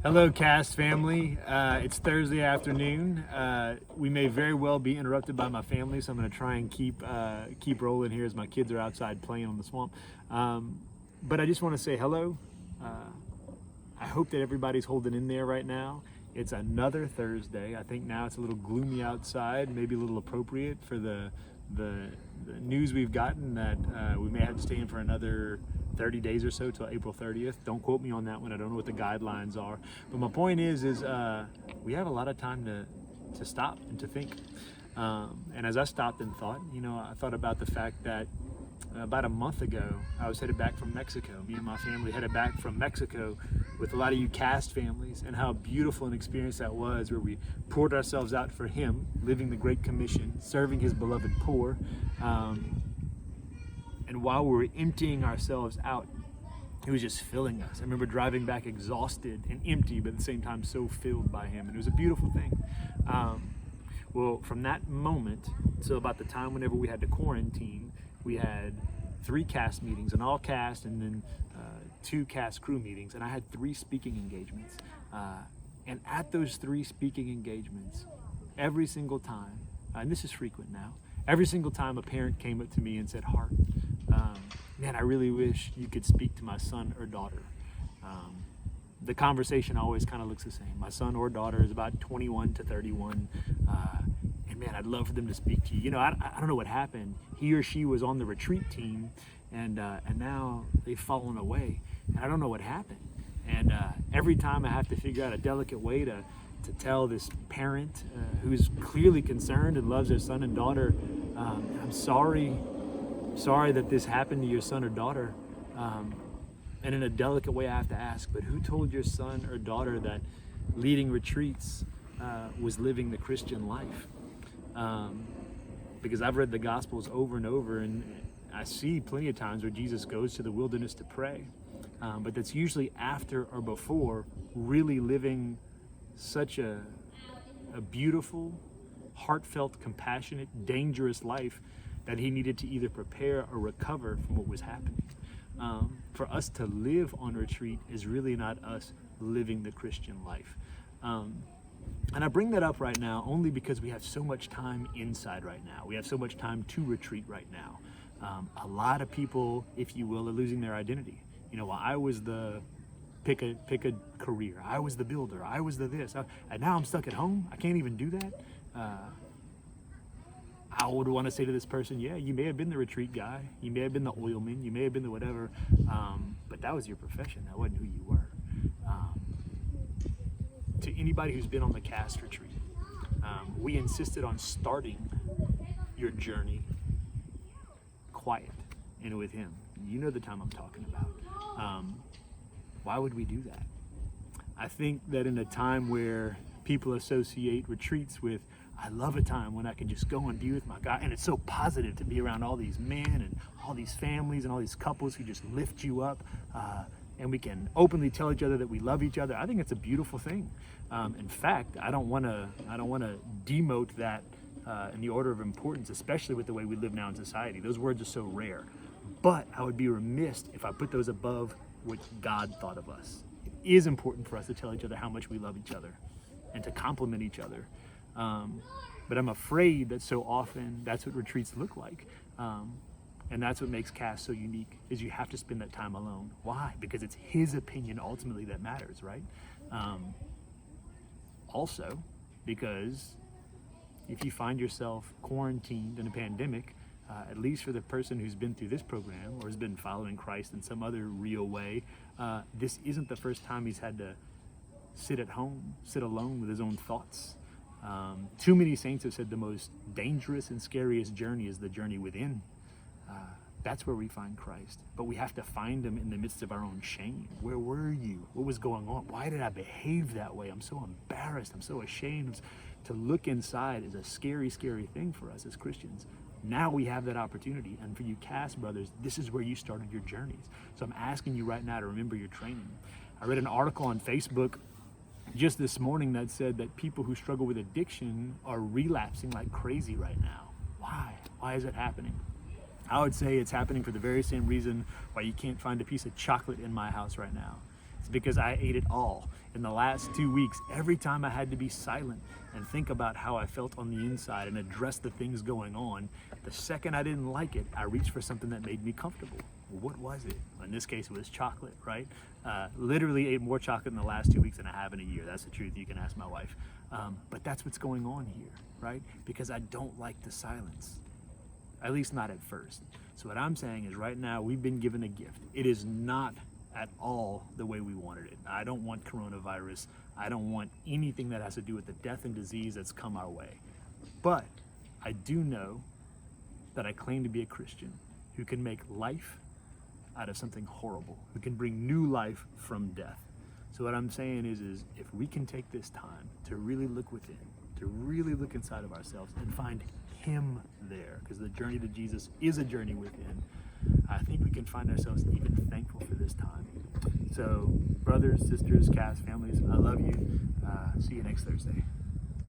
Hello, cast family. It's Thursday afternoon. We may very well be interrupted by my family, so I'm going to try and keep rolling here as my kids are outside playing on the swamp. But I just want to say hello. Uh, I hope that everybody's holding in there right now. It's another Thursday. I think now it's a little gloomy outside, maybe a little appropriate for the news we've gotten that we may have to stay in for another 30 days or so till April 30th. Don't quote me on that one. I don't know what the guidelines are. But my point is we have a lot of time to stop and to think. And as I stopped and thought, I thought about the fact that about a month ago, I was headed back from Mexico. Me and my family headed back from Mexico with a lot of you cast families, and how beautiful an experience that was, where we poured ourselves out for Him, living the Great Commission, serving His beloved poor. And while we were emptying ourselves out, it was just filling us. I remember driving back exhausted and empty, but at the same time so filled by Him. And it was a beautiful thing. Well, from that moment till about the time whenever we had to quarantine, we had 3 cast meetings, an all cast, and then 2 cast crew meetings. And I had 3 speaking engagements. And at those 3 speaking engagements, every single time, and this is frequent now, every single time a parent came up to me and said, "Hart, man, I really wish you could speak to my son or daughter." The conversation always kind of looks the same. My son or daughter is about 21 to 31. And man, I'd love for them to speak to you. I don't know what happened. He or she was on the retreat team, and now they've fallen away. And I don't know what happened. And every time I have to figure out a delicate way to tell this parent who's clearly concerned and loves their son and daughter, I'm sorry that this happened to your son or daughter. And in a delicate way, I have to ask, but who told your son or daughter that leading retreats was living the Christian life? Because I've read the Gospels over and over, and I see plenty of times where Jesus goes to the wilderness to pray. But that's usually after or before really living such a beautiful, heartfelt, compassionate, dangerous life that he needed to either prepare or recover from what was happening. For us to live on retreat is really not us living the Christian life. And I bring that up right now only because we have so much time inside right now. We have so much time to retreat right now. A lot of people, if you will, are losing their identity. While I was the pick a career, I was the builder, I was the this, and now I'm stuck at home. I can't even do that. I would want to say to this person, yeah, you may have been the retreat guy, you may have been the oilman, you may have been the whatever, but that was your profession, that wasn't who you were. To anybody who's been on the cast retreat, we insisted on starting your journey quiet and with Him. You know the time I'm talking about. Why would we do that? I think that in a time where people associate retreats with, I love a time when I can just go and be with my God, and it's so positive to be around all these men and all these families and all these couples who just lift you up, and we can openly tell each other that we love each other. I think it's a beautiful thing. In fact, I don't want to demote that in the order of importance, especially with the way we live now in society. Those words are so rare. But I would be remiss if I put those above what God thought of us. It is important for us to tell each other how much we love each other and to compliment each other. But I'm afraid that so often that's what retreats look like. And that's what makes cast so unique, is you have to spend that time alone. Why? Because it's His opinion ultimately that matters, right? Also, because if you find yourself quarantined in a pandemic, at least for the person who's been through this program or has been following Christ in some other real way, this isn't the first time he's had to sit at home, sit alone with his own thoughts. Too many saints have said the most dangerous and scariest journey is the journey within. That's where we find Christ. But we have to find Him in the midst of our own shame. Where were you? What was going on? Why did I behave that way? I'm so embarrassed. I'm so ashamed. To look inside is a scary, scary thing for us as Christians. Now we have that opportunity. And for you cast brothers, this is where you started your journeys. So I'm asking you right now to remember your training. I read an article on Facebook just this morning that said that people who struggle with addiction are relapsing like crazy right now. Why? Why is it happening? I would say it's happening for the very same reason why you can't find a piece of chocolate in my house right now. It's because I ate it all. In the last 2 weeks, every time I had to be silent and think about how I felt on the inside and address the things going on, the second I didn't like it, I reached for something that made me comfortable. Well, what was it? In this case, it was chocolate, right? Literally ate more chocolate in the last 2 weeks than I have in a year. That's the truth. You can ask my wife. But that's what's going on here, right? Because I don't like the silence, at least not at first. So what I'm saying is right now we've been given a gift. It is not at all the way we wanted it. I don't want coronavirus. I don't want anything that has to do with the death and disease that's come our way. But I do know that I claim to be a Christian who can make life out of something horrible, who can bring new life from death. So what I'm saying is if we can take this time to really look within, to really look inside of ourselves and find Him there, because the journey to Jesus is a journey within, I think we can find ourselves even thankful for this time. So brothers, sisters, cast, families, I love you. See you next Thursday.